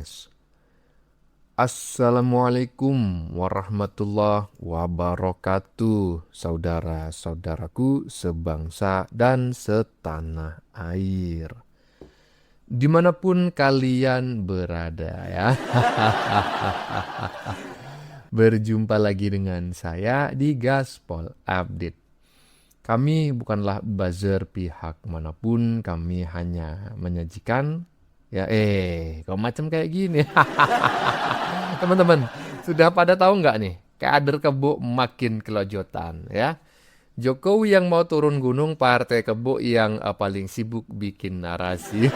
tes. Assalamualaikum warahmatullahi wabarakatuh, saudara-saudaraku sebangsa dan setanah air. Dimanapun kalian berada ya. Berjumpa lagi dengan saya di Gaspol Update. Kami bukanlah buzzer pihak manapun, kami hanya menyajikan ya kok macam kayak gini. Teman-teman, sudah pada tahu nggak nih? Kader Kebo makin kelojotan ya. Jokowi yang mau turun gunung, Partai Kebo yang paling sibuk bikin narasi.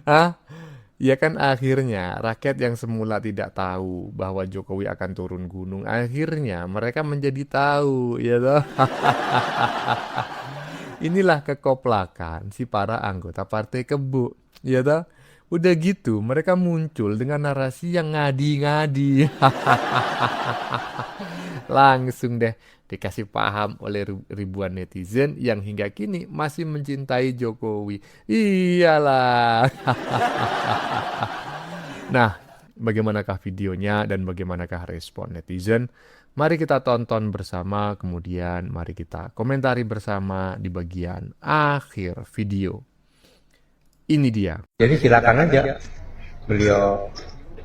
Hah? Ya kan akhirnya rakyat yang semula tidak tahu bahwa Jokowi akan turun gunung, akhirnya mereka menjadi tahu, ya toh. Inilah kekoplakan si para anggota Partai Kebo, ya toh. Udah gitu, mereka muncul dengan narasi yang ngadi-ngadi. Langsung deh dikasih paham oleh ribuan netizen yang hingga kini masih mencintai Jokowi. Iyalah. Nah, bagaimanakah videonya dan bagaimanakah respon netizen? Mari kita tonton bersama, kemudian mari kita komentari bersama di bagian akhir video. Ini dia. Jadi silakan aja beliau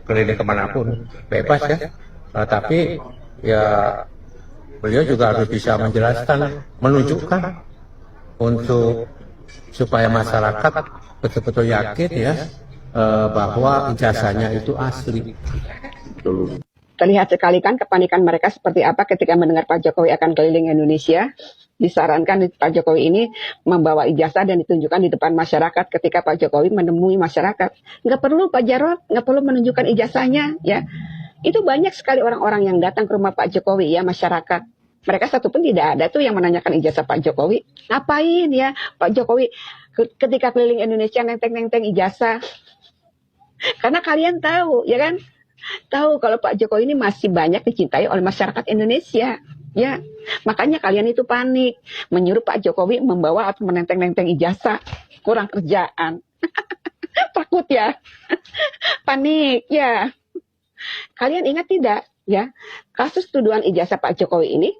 keliling kemanapun, bebas ya. Tapi ya beliau juga harus bisa menjelaskan, menunjukkan untuk supaya masyarakat betul-betul yakin ya bahwa ijazahnya itu asli. Terlihat sekali kan kepanikan mereka seperti apa ketika mendengar Pak Jokowi akan keliling Indonesia. Disarankan Pak Jokowi ini membawa ijazah dan ditunjukkan di depan masyarakat ketika Pak Jokowi menemui masyarakat. Nggak perlu Pak Jarod, nggak perlu menunjukkan ijazahnya ya. Itu banyak sekali orang-orang yang datang ke rumah Pak Jokowi ya, masyarakat. Mereka satupun tidak ada tuh yang menanyakan ijazah Pak Jokowi. Ngapain ya Pak Jokowi ketika keliling Indonesia nenteng-nenteng ijazah? Karena kalian tahu ya kan? Tahu kalau Pak Jokowi ini masih banyak dicintai oleh masyarakat Indonesia. Ya, makanya kalian itu panik. Menyuruh Pak Jokowi membawa atau menenteng-nenteng ijazah. Kurang kerjaan. Takut ya? Panik ya. Kalian ingat tidak ya, kasus tuduhan ijazah Pak Jokowi ini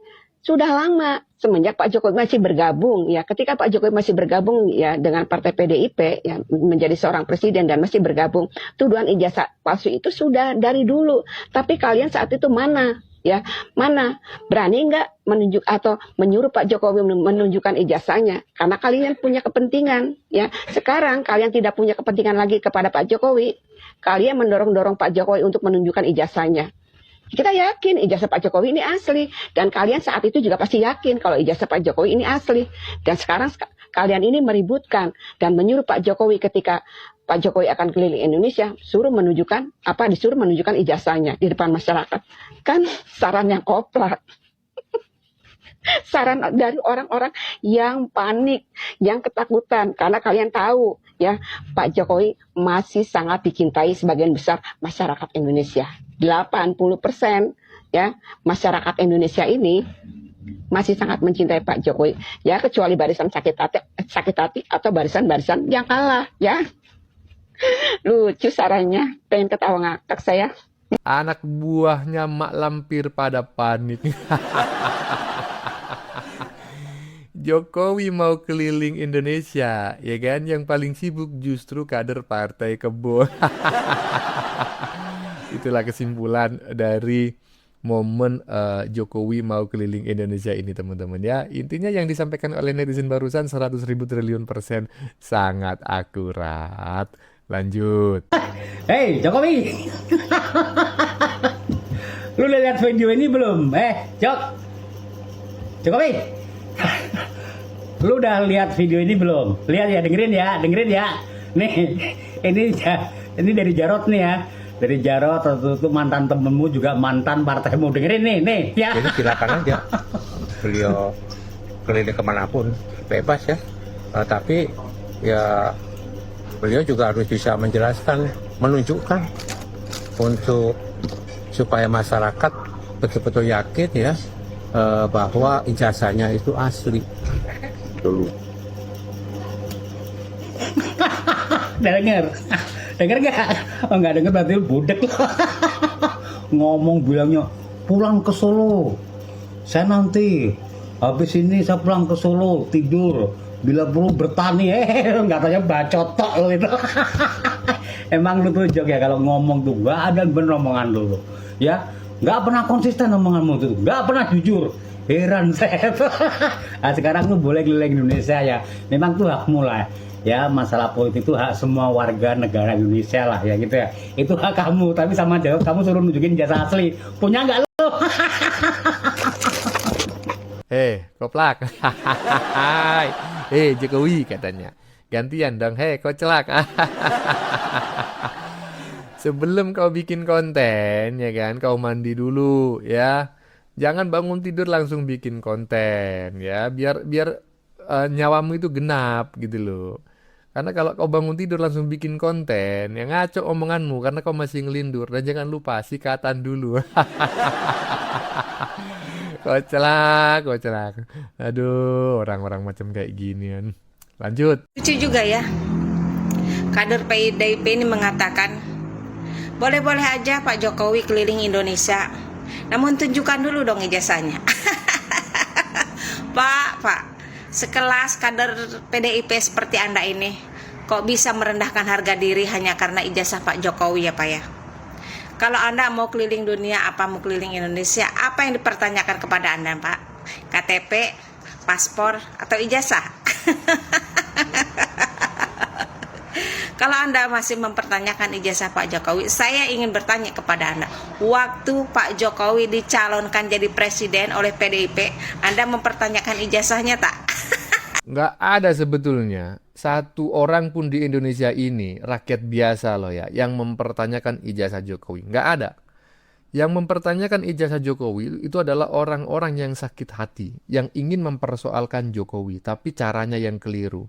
sudah lama semenjak Pak Jokowi masih bergabung ya. Ketika Pak Jokowi masih bergabung ya dengan Partai PDIP ya, menjadi seorang presiden dan masih bergabung, tuduhan ijazah palsu itu sudah dari dulu. Tapi kalian saat itu mana ya? Mana berani nggak menunjuk atau menyuruh Pak Jokowi menunjukkan ijazahnya? Karena kalian punya kepentingan ya. Sekarang kalian tidak punya kepentingan lagi kepada Pak Jokowi. Kalian mendorong-dorong Pak Jokowi untuk menunjukkan ijazahnya. Kita yakin ijazah Pak Jokowi ini asli. Dan kalian saat itu juga pasti yakin kalau ijazah Pak Jokowi ini asli. Dan sekarang kalian ini meributkan dan menyuruh Pak Jokowi ketika Pak Jokowi akan keliling Indonesia, disuruh menunjukkan ijazahnya di depan masyarakat. Kan saran yang koplak. Saran dari orang-orang yang panik, yang ketakutan. Karena kalian tahu ya, Pak Jokowi masih sangat dicintai sebagian besar masyarakat Indonesia. 80% ya masyarakat Indonesia ini masih sangat mencintai Pak Jokowi. Ya kecuali barisan sakit hati atau barisan-barisan yang kalah ya. Lucu sarannya, pengen ketawa ngakak saya. Anak buahnya Mak Lampir pada panik. Jokowi mau keliling Indonesia, ya kan? Yang paling sibuk justru kader Partai Kebo. Itulah kesimpulan dari momen Jokowi mau keliling Indonesia ini, teman-teman ya. Intinya yang disampaikan oleh netizen barusan 100.000 triliun % sangat akurat. Lanjut. Hei Jokowi, lu udah lihat video ini belum? Jokowi, lu udah lihat video ini belum? Lihat ya, dengerin ya. Nih, ini dari Jarod nih ya. Dari Jarod, itu mantan temenmu juga mantan partaimu. Dengerin nih ya. Jadi silakan aja beliau keliling kemanapun, bebas ya. Tapi ya beliau juga harus bisa menjelaskan, menunjukkan untuk supaya masyarakat betul-betul yakin ya bahwa ijazahnya itu asli. Dulu. Denger. Denger gak? Oh nggak denger berarti lu budek lo. Ngomong bilangnya pulang ke Solo. Saya nanti habis ini saya pulang ke Solo tidur. Bila perlu bertani, nggak tanya bacot tok lo itu. Emang lu tuh jok ya kalau ngomong tuh nggak ada bener omongan lu, ya nggak pernah konsisten omonganmu tuh, nggak pernah jujur. Heran saya. Nah, sekarang lu boleh keliling Indonesia ya. Memang tuh hakmu lah. Ya masalah politik itu hak semua warga negara Indonesia lah ya gitu ya. Itu hak kamu. Tapi sama jawab kamu suruh nunjukin jasa asli. Punya nggak lu? Koplak. Jokowi katanya. Gantian dong, kocelak. Sebelum kau bikin konten, ya kan, kau mandi dulu, ya. Jangan bangun tidur langsung bikin konten, ya. Biar nyawamu itu genap gitu loh. Karena kalau kau bangun tidur langsung bikin konten, ya ngaco omonganmu karena kau masih ngelindur. Dan jangan lupa sikatan dulu. Kocelak. Aduh, orang-orang macam kayak ginian. Lanjut. Lucu juga ya, kader PDIP ini mengatakan, boleh-boleh aja Pak Jokowi keliling Indonesia, namun tunjukkan dulu dong ijazahnya. Pak, sekelas kader PDIP seperti Anda ini, kok bisa merendahkan harga diri hanya karena ijazah Pak Jokowi ya Pak ya? Kalau Anda mau keliling dunia, apa mau keliling Indonesia, apa yang dipertanyakan kepada Anda Pak? KTP, paspor, atau ijazah? Kalau Anda masih mempertanyakan ijazah Pak Jokowi, saya ingin bertanya kepada Anda, waktu Pak Jokowi dicalonkan jadi presiden oleh PDIP, Anda mempertanyakan ijazahnya tak? Nggak ada sebetulnya satu orang pun di Indonesia ini, rakyat biasa loh ya, yang mempertanyakan ijazah Jokowi. Nggak ada. Yang mempertanyakan ijazah Jokowi itu adalah orang-orang yang sakit hati, yang ingin mempersoalkan Jokowi, tapi caranya yang keliru.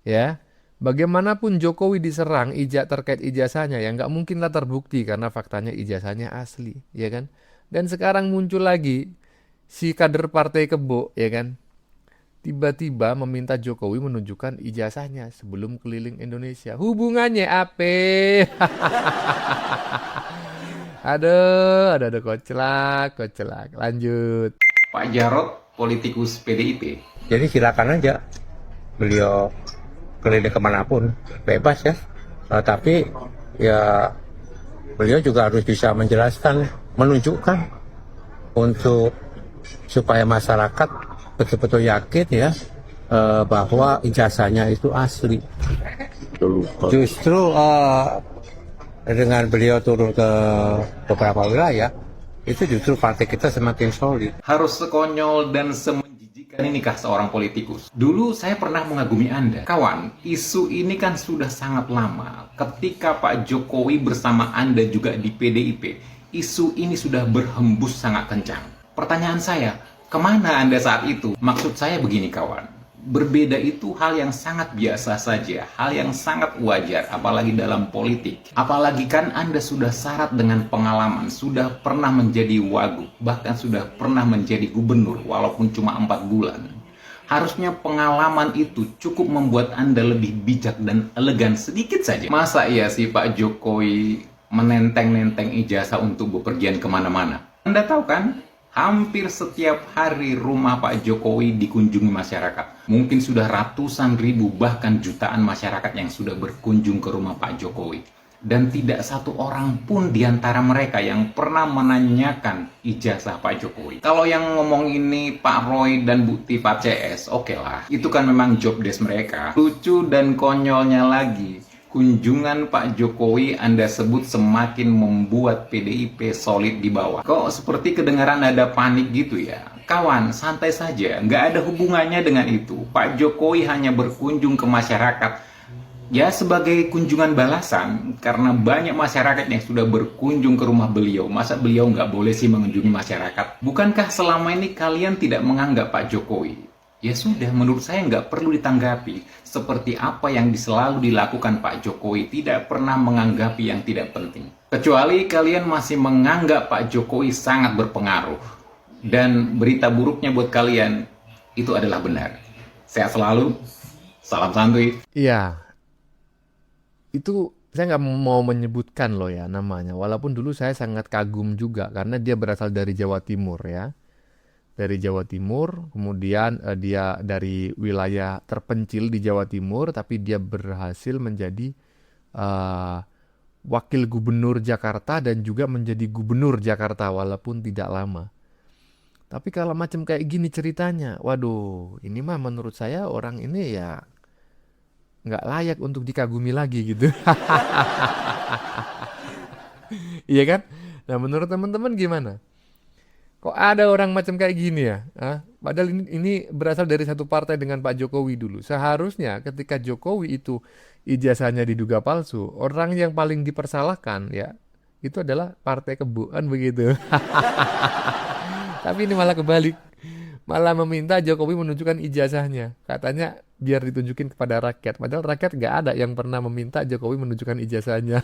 Ya, bagaimanapun Jokowi diserang terkait ijazahnya, ya nggak mungkinlah terbukti karena faktanya ijazahnya asli, ya kan? Dan sekarang muncul lagi si kader Partai Kebo, ya kan? Tiba-tiba meminta Jokowi menunjukkan ijazahnya sebelum keliling Indonesia. Hubungannya apa? Aduh, kocelak. Lanjut. Pak Jarod, politikus PDIP. Jadi silakan aja beliau keliling kemanapun, bebas ya. Tapi ya beliau juga harus bisa menjelaskan, menunjukkan untuk supaya masyarakat betul-betul yakin ya bahwa ijazahnya itu asli. Justru dengan beliau turun ke beberapa wilayah, itu justru partai kita semakin solid. Harus sekonyol dan semenjijikan inikah seorang politikus? Dulu saya pernah mengagumi Anda. Kawan, isu ini kan sudah sangat lama. Ketika Pak Jokowi bersama Anda juga di PDIP, isu ini sudah berhembus sangat kencang. Pertanyaan saya, kemana Anda saat itu? Maksud saya begini kawan, berbeda itu hal yang sangat biasa saja, hal yang sangat wajar, apalagi dalam politik. Apalagi kan Anda sudah syarat dengan pengalaman, sudah pernah menjadi wagub, bahkan sudah pernah menjadi gubernur, walaupun cuma 4 bulan. Harusnya pengalaman itu cukup membuat Anda lebih bijak dan elegan sedikit saja. Masa iya sih Pak Jokowi menenteng-nenteng ijazah untuk bepergian kemana-mana? Anda tahu kan? Hampir setiap hari rumah Pak Jokowi dikunjungi masyarakat. Mungkin sudah ratusan ribu bahkan jutaan masyarakat yang sudah berkunjung ke rumah Pak Jokowi. Dan tidak satu orang pun di antara mereka yang pernah menanyakan ijazah Pak Jokowi. Kalau yang ngomong ini Pak Roy dan Bu Tifa CS, oke lah. Itu kan memang job desk mereka. Lucu dan konyolnya lagi, kunjungan Pak Jokowi Anda sebut semakin membuat PDIP solid di bawah. Kok seperti kedengaran ada panik gitu ya? Kawan, santai saja, nggak ada hubungannya dengan itu. Pak Jokowi hanya berkunjung ke masyarakat ya sebagai kunjungan balasan, karena banyak masyarakat yang sudah berkunjung ke rumah beliau. Masa beliau nggak boleh sih mengunjungi masyarakat? Bukankah selama ini kalian tidak menganggap Pak Jokowi? Ya sudah, menurut saya nggak perlu ditanggapi. Seperti apa yang selalu dilakukan Pak Jokowi, tidak pernah menganggapi yang tidak penting. Kecuali kalian masih menganggap Pak Jokowi sangat berpengaruh. Dan berita buruknya buat kalian, itu adalah benar. Sehat selalu, salam santuy. Iya. itu saya nggak mau menyebutkan loh ya namanya, walaupun dulu saya sangat kagum juga karena dia berasal dari Jawa Timur ya. Dari Jawa Timur, kemudian dia dari wilayah terpencil di Jawa Timur, tapi dia berhasil menjadi eh, wakil gubernur Jakarta dan juga menjadi gubernur Jakarta walaupun tidak lama. Tapi kalau macam kayak gini ceritanya, waduh, ini mah menurut saya orang ini ya nggak layak untuk dikagumi lagi gitu. Iya kan? Nah, menurut teman-teman gimana? Kok ada orang macam kayak gini ya? Hah? Padahal ini berasal dari satu partai dengan Pak Jokowi dulu. Seharusnya ketika Jokowi itu ijazahnya diduga palsu, orang yang paling dipersalahkan ya itu adalah partai kebuan begitu. Tapi ini malah kebalik. Malah meminta Jokowi menunjukkan ijazahnya. Katanya biar ditunjukin kepada rakyat. Padahal rakyat nggak ada yang pernah meminta Jokowi menunjukkan ijazahnya.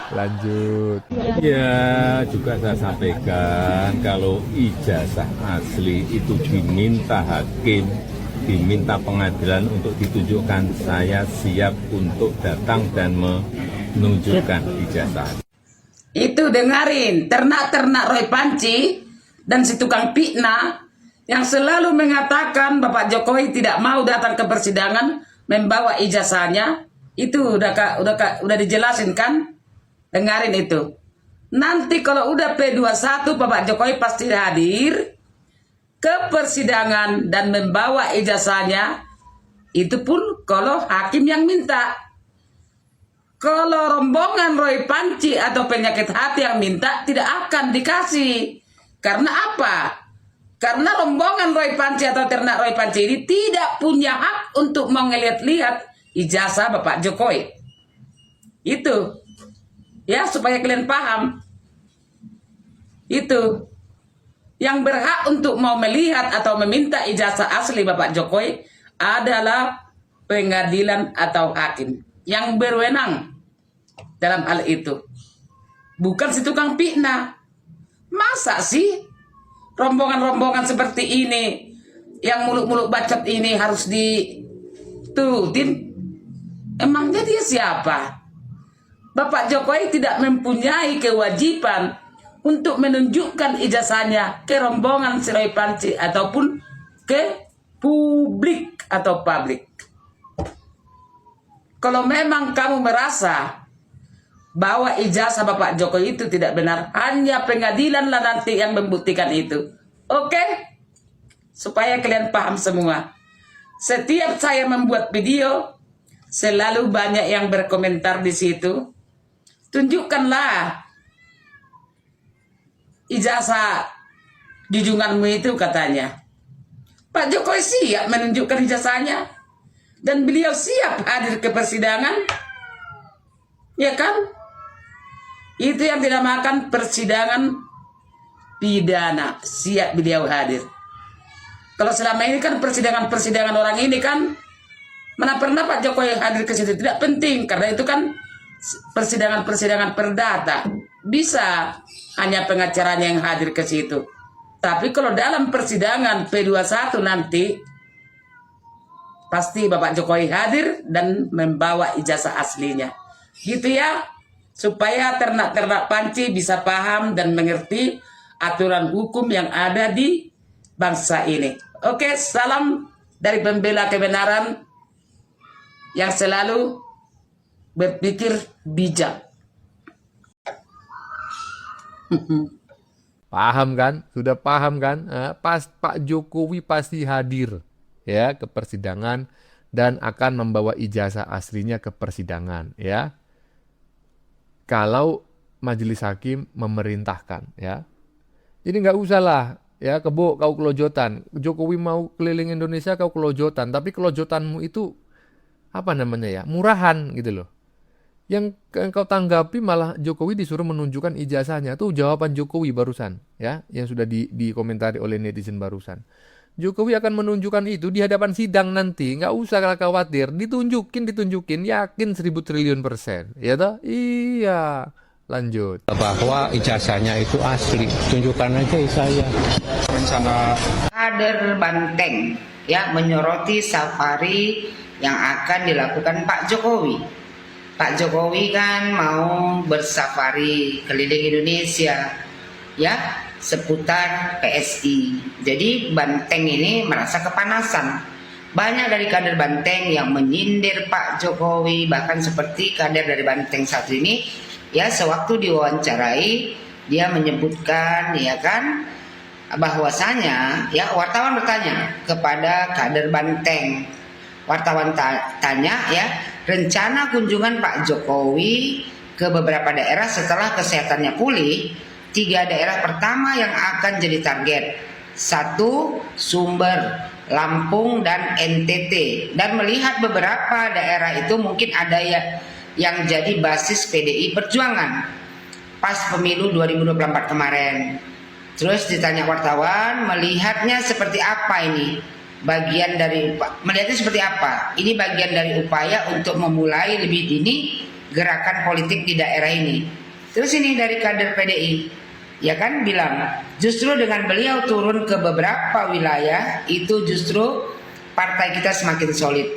Lanjut. Ya, juga saya sampaikan kalau ijazah asli itu diminta hakim, diminta pengadilan untuk ditunjukkan, saya siap untuk datang dan menunjukkan ijazah. Itu dengarin ternak-ternak Roy Panci dan si tukang fitnah yang selalu mengatakan Bapak Jokowi tidak mau datang ke persidangan membawa ijazahnya. Itu udah dijelasin kan? Dengarin itu. Nanti kalau udah P21 Bapak Jokowi pasti hadir ke persidangan dan membawa ijazahnya. Itu pun kalau hakim yang minta. Kalau rombongan Roy Panci atau penyakit hati yang minta tidak akan dikasih. Karena apa? Karena rombongan Roy Panci atau ternak Roy Panci ini tidak punya hak untuk mau ngeliat-lihat ijazah Bapak Jokowi. Itu. Ya, supaya kalian paham. Itu. Yang berhak untuk mau melihat atau meminta ijazah asli Bapak Jokowi adalah pengadilan atau hakim yang berwenang dalam hal itu. Bukan si tukang fitnah. Masa sih rombongan-rombongan seperti ini yang muluk-muluk bacot ini harus diturutin? Emangnya dia siapa? Bapak Jokowi tidak mempunyai kewajiban untuk menunjukkan ijazahnya ke rombongan si Roy Panci ataupun ke publik atau publik. Kalau memang kamu merasa bahwa ijazah Bapak Jokowi itu tidak benar, hanya pengadilan lah nanti yang membuktikan itu. Oke? Supaya kalian paham semua. Setiap saya membuat video, selalu banyak yang berkomentar di situ. Tunjukkanlah ijazah junjunganmu itu katanya. Pak Jokowi siap menunjukkan ijazahnya. Dan beliau siap hadir ke persidangan. Ya kan? Itu yang dinamakan persidangan pidana. Siap beliau hadir. Kalau selama ini kan persidangan orang ini kan, mana pernah Pak Jokowi hadir ke situ? Tidak penting, karena itu kan persidangan perdata. Bisa hanya pengacaranya yang hadir ke situ. Tapi kalau dalam persidangan P21 nanti, pasti Bapak Jokowi hadir dan membawa ijazah aslinya. Gitu ya, supaya ternak-ternak Panci bisa paham dan mengerti aturan hukum yang ada di bangsa ini. Oke, salam dari pembela kebenaran yang selalu berpikir bijak. Paham kan? Sudah paham kan? Pak Jokowi pasti hadir ya ke persidangan dan akan membawa ijazah aslinya ke persidangan ya. Kalau majelis hakim memerintahkan ya. Jadi nggak usah lah ya kebo kau kelojotan. Jokowi mau keliling Indonesia kau kelojotan, tapi kelojotanmu itu apa namanya ya? Murahan gitu loh. Yang kau tanggapi malah Jokowi disuruh menunjukkan ijazahnya. Itu jawaban Jokowi barusan ya, yang sudah dikomentari oleh netizen barusan. Jokowi akan menunjukkan itu di hadapan sidang nanti. Nggak usah khawatir, ditunjukin, yakin 1000 triliun %. Ya toh? Iya. Lanjut. Bahwa ijazahnya itu asli, tunjukkan aja saya. Kader Banteng ya menyoroti Safari yang akan dilakukan Pak Jokowi. Pak Jokowi kan mau bersafari keliling Indonesia ya seputar PSI. Jadi Banteng ini merasa kepanasan. Banyak dari kader Banteng yang menyindir Pak Jokowi, bahkan seperti kader dari Banteng satu ini ya sewaktu diwawancarai dia menyebutkan ya kan bahwasanya ya wartawan bertanya kepada kader Banteng. Wartawan tanya ya, rencana kunjungan Pak Jokowi ke beberapa daerah setelah kesehatannya pulih, 3 daerah pertama yang akan jadi target. 1. Sumber, Lampung dan NTT. Dan melihat beberapa daerah itu mungkin ada yang jadi basis PDI Perjuangan pas pemilu 2024 kemarin. Terus ditanya wartawan, melihatnya seperti apa ini? Melihatnya seperti apa? Ini bagian dari upaya untuk memulai lebih dini gerakan politik di daerah ini. Terus ini dari kader PDI, ya kan bilang, justru dengan beliau turun ke beberapa wilayah, itu justru partai kita semakin solid.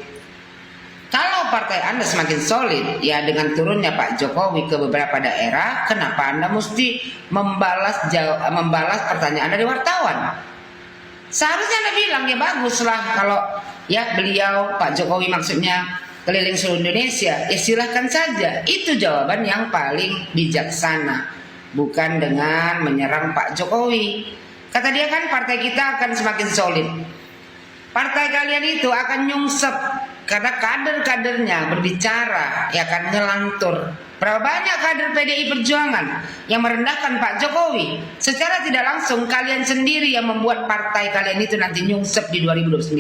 Kalau partai Anda semakin solid, ya dengan turunnya Pak Jokowi ke beberapa daerah, kenapa Anda mesti membalas pertanyaan dari wartawan? Seharusnya Anda bilang ya baguslah kalau ya beliau Pak Jokowi maksudnya keliling seluruh Indonesia, ya silahkan saja. Itu jawaban yang paling bijaksana, bukan dengan menyerang Pak Jokowi. Kata dia kan partai kita akan semakin solid. Partai kalian itu akan nyungsep karena kader-kadernya berbicara ya akan ngelantur. Berapa banyak kader PDI Perjuangan yang merendahkan Pak Jokowi? Secara tidak langsung kalian sendiri yang membuat partai kalian itu nanti nyungsep di 2029.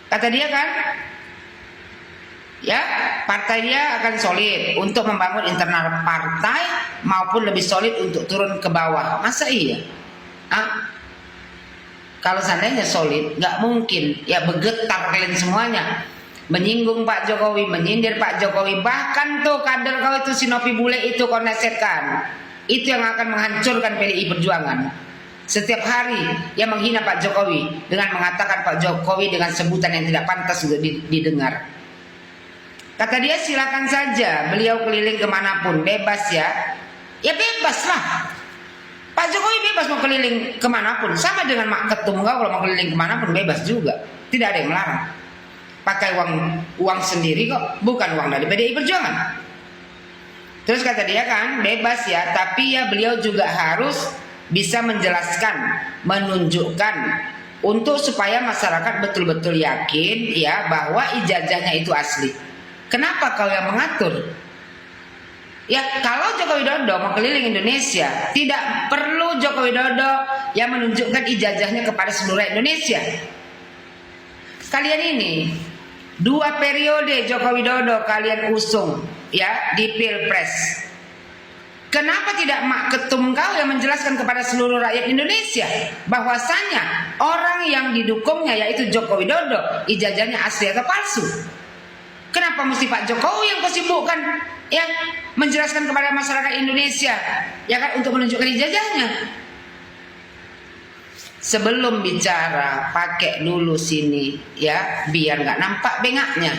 Kata dia kan, ya partai dia akan solid untuk membangun internal partai maupun lebih solid untuk turun ke bawah. Masa iya? Kalau seandainya solid, nggak mungkin ya bergetar kalian semuanya. Menyinggung Pak Jokowi, menyindir Pak Jokowi, bahkan tuh kader kau itu Sinopi Bule itu kau nasihatkan. Itu yang akan menghancurkan PDI Perjuangan. Setiap hari yang menghina Pak Jokowi dengan mengatakan Pak Jokowi dengan sebutan yang tidak pantas untuk didengar. Kata dia silakan saja beliau keliling kemanapun, bebas ya. Ya bebas lah. Pak Jokowi bebas mau keliling kemanapun. Sama dengan Mak Ketum kau kalau mau keliling kemanapun bebas juga. Tidak ada yang melarang. Pakai uang sendiri kok, bukan uang dari PDI Perjuangan. Terus kata dia kan bebas ya, tapi ya beliau juga harus bisa menjelaskan, menunjukkan untuk supaya masyarakat betul-betul yakin ya bahwa ijazahnya itu asli. Kenapa kau yang mengatur? Ya kalau Joko Widodo mau keliling Indonesia, tidak perlu Joko Widodo yang menunjukkan ijazahnya kepada seluruh Indonesia. Kalian ini 2 periode Joko Widodo kalian usung ya di Pilpres. Kenapa tidak Mak Ketum kau yang menjelaskan kepada seluruh rakyat Indonesia bahwasanya orang yang didukungnya yaitu Joko Widodo ijazahnya asli atau palsu? Kenapa mesti Pak Jokowi yang kau sibukkan ya menjelaskan kepada masyarakat Indonesia ya kan untuk menunjukkan ijazahnya? Sebelum bicara pakai dulu sini ya biar nggak nampak bengaknya.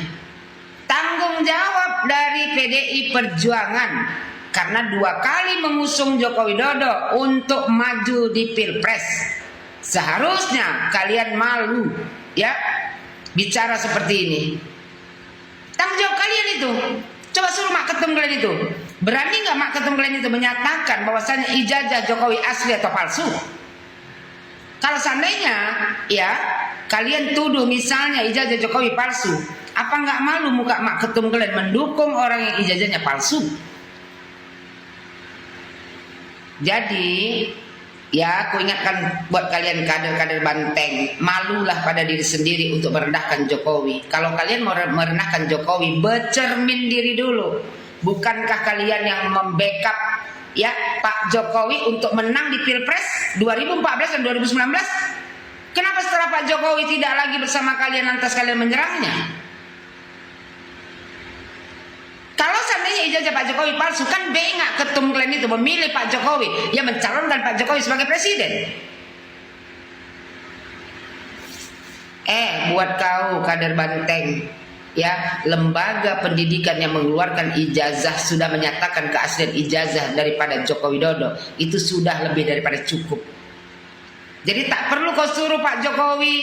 Tanggung jawab dari PDI Perjuangan karena 2 kali mengusung Joko Widodo untuk maju di Pilpres. Seharusnya kalian malu ya bicara seperti ini. Tanggung jawab kalian itu. Coba suruh Mak Ketum kalian itu. Berani nggak Mak Ketum kalian itu menyatakan bahwasanya ijazah Jokowi asli atau palsu? Kalau seandainya ya kalian tuduh misalnya ijazah Jokowi palsu, apa nggak malu muka Mak Ketum kalian mendukung orang yang ijazahnya palsu? Jadi ya aku ingatkan buat kalian kader-kader Banteng, malulah pada diri sendiri untuk merendahkan Jokowi. Kalau kalian mau merendahkan Jokowi, bercermin diri dulu. Bukankah kalian yang membackup ya Pak Jokowi untuk menang di Pilpres 2014 dan 2019? Kenapa setelah Pak Jokowi tidak lagi bersama kalian lantas kalian menyerangnya? Kalau seandainya ijazah Pak Jokowi palsu, kan bengak Ketum kalian itu memilih Pak Jokowi yang mencalonkan Pak Jokowi sebagai presiden. Buat kau kader Banteng, ya, lembaga pendidikan yang mengeluarkan ijazah sudah menyatakan keaslian ijazah daripada Joko Widodo, itu sudah lebih daripada cukup. Jadi tak perlu kau suruh Pak Jokowi,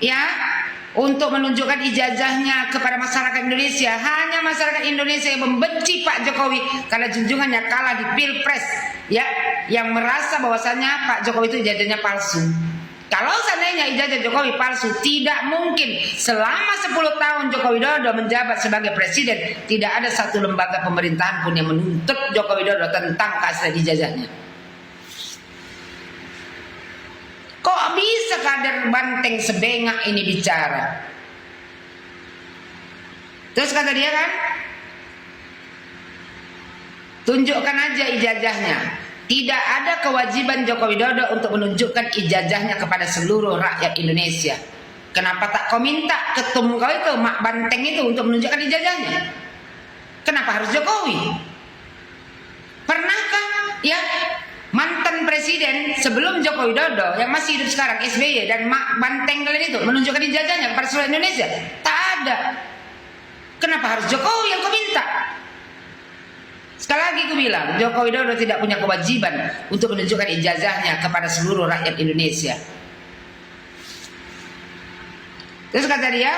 ya, untuk menunjukkan ijazahnya kepada masyarakat Indonesia. Hanya masyarakat Indonesia yang membenci Pak Jokowi karena junjungannya kalah di Pilpres, ya, yang merasa bahwasanya Pak Jokowi itu ijazahnya palsu. Kalau seandainya ijazah Jokowi palsu, tidak mungkin selama 10 tahun Joko Widodo menjabat sebagai presiden, tidak ada satu lembaga pemerintahan pun yang menuntut Joko Widodo tentang keaslian ijazahnya. Kok bisa kader Banteng sebengak ini bicara? Terus kata dia kan, tunjukkan aja ijazahnya. Tidak ada kewajiban Joko Widodo untuk menunjukkan ijazahnya kepada seluruh rakyat Indonesia. Kenapa tak kau minta ketum kau itu, Mak Banteng itu, untuk menunjukkan ijazahnya? Kenapa harus Jokowi? Pernahkah, ya, mantan presiden sebelum Joko Widodo yang masih hidup sekarang, SBY dan Mak Banteng kalian itu, menunjukkan ijazahnya kepada seluruh Indonesia? Tak ada. Kenapa harus Jokowi yang kau minta? Sekali lagi aku bilang, Joko Widodo tidak punya kewajiban untuk menunjukkan ijazahnya kepada seluruh rakyat Indonesia. Terus kata dia,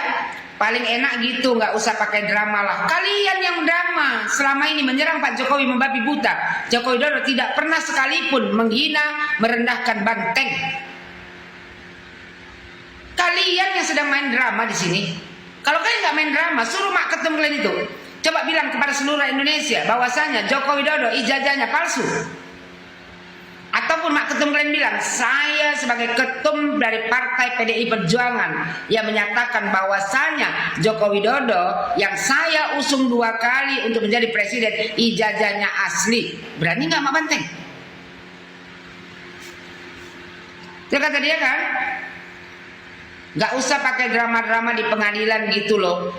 paling enak gitu, nggak usah pakai drama lah. Kalian yang drama selama ini menyerang Pak Jokowi membabi buta. Joko Widodo tidak pernah sekalipun menghina, merendahkan Banteng. Kalian yang sedang main drama di sini. Kalau kalian nggak main drama, suruh mak ketum kalian itu. Coba bilang kepada seluruh Indonesia bahwasanya Joko Widodo ijazahnya palsu. Ataupun mak ketum kalian bilang, saya sebagai ketum dari Partai PDI Perjuangan yang menyatakan bahwasanya Joko Widodo yang saya usung 2 kali untuk menjadi presiden, ijazahnya asli. Berani nggak Mak Banteng? Itu kata dia kan, nggak usah pakai drama-drama di pengadilan gitu loh.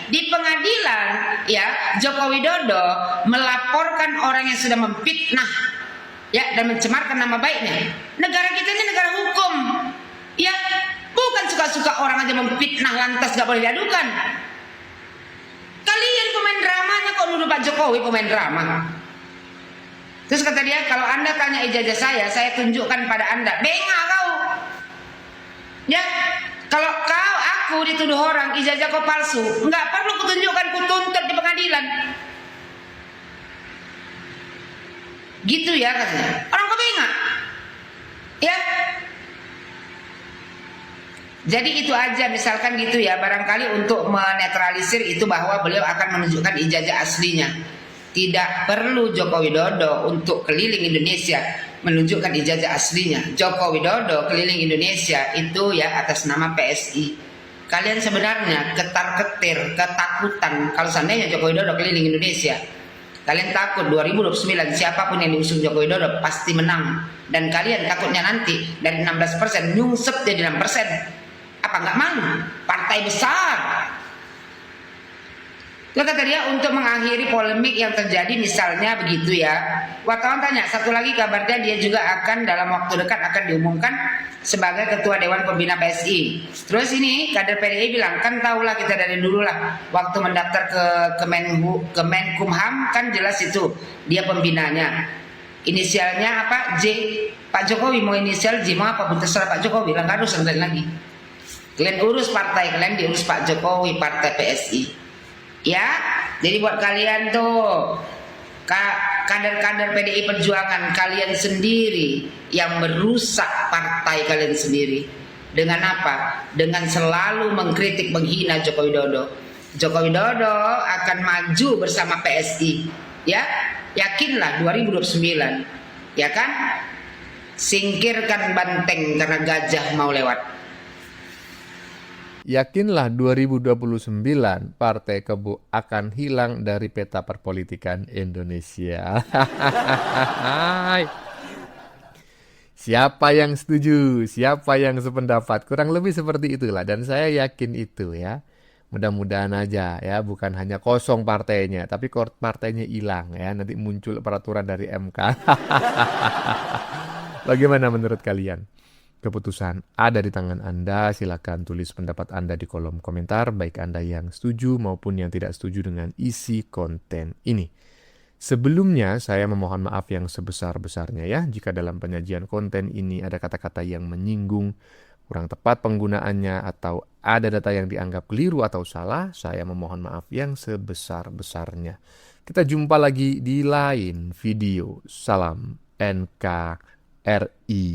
Di pengadilan, ya, Joko Widodo melaporkan orang yang sudah memfitnah, ya, dan mencemarkan nama baiknya. Negara kita ini negara hukum, ya, bukan suka-suka orang aja memfitnah lantas gak boleh diadukan. Kalian pemain dramanya kok nuduh Pak Jokowi pemain drama. Terus kata dia, kalau anda tanya ijazah saya tunjukkan pada anda. Bengak kau, ya. Kalau aku dituduh orang ijazah kau palsu, nggak perlu kutunjukkan, kutuntut di pengadilan. Gitu ya katanya. Orang kau bengak, ya. Jadi itu aja, misalkan gitu ya, barangkali untuk menetralisir itu bahwa beliau akan menunjukkan ijazah aslinya. Tidak perlu Joko Widodo untuk keliling Indonesia menunjukkan ijazah aslinya. Joko Widodo keliling Indonesia itu ya atas nama PSI. Kalian sebenarnya ketar-ketir, ketakutan kalau seandainya Joko Widodo keliling Indonesia. Kalian takut 2029 siapapun yang diusung Joko Widodo pasti menang. Dan kalian takutnya nanti dari 16% nyungsep jadi 6%. Apa nggak malu? Partai besar. Itu kata dia, untuk mengakhiri polemik yang terjadi misalnya begitu ya. Wartawan tanya, satu lagi kabarnya dia juga akan dalam waktu dekat akan diumumkan sebagai Ketua Dewan Pembina PSI. Terus ini kader PDI bilang, kan tahulah kita dari dulu lah waktu mendaftar ke Kemenkumham kan jelas itu dia pembinanya. Inisialnya apa? J. Pak Jokowi mau inisial J mau apa pun terserah Pak Jokowi, nggak harus kalian lagi. Kalian urus partai, kalian diurus Pak Jokowi, partai PSI. Ya, jadi buat kalian tuh kader-kader PDI Perjuangan, kalian sendiri yang merusak partai kalian sendiri. Dengan apa? Dengan selalu mengkritik, menghina Joko Widodo. Joko Widodo akan maju bersama PSI. Ya, yakinlah 2029. Ya kan? Singkirkan Banteng karena gajah mau lewat. Yakinlah 2029 Partai Kebo akan hilang dari peta perpolitikan Indonesia. Siapa yang setuju? Siapa yang sependapat? Kurang lebih seperti itulah, dan saya yakin itu ya. Mudah-mudahan aja ya, bukan hanya kosong partainya, tapi partainya hilang ya. Nanti muncul peraturan dari MK. Bagaimana menurut kalian? Keputusan ada di tangan Anda. Silakan tulis pendapat Anda di kolom komentar, baik Anda yang setuju maupun yang tidak setuju dengan isi konten ini. Sebelumnya, saya memohon maaf yang sebesar-besarnya ya, jika dalam penyajian konten ini ada kata-kata yang menyinggung, kurang tepat penggunaannya, atau ada data yang dianggap keliru atau salah, saya memohon maaf yang sebesar-besarnya. Kita jumpa lagi di lain video. Salam NKRI.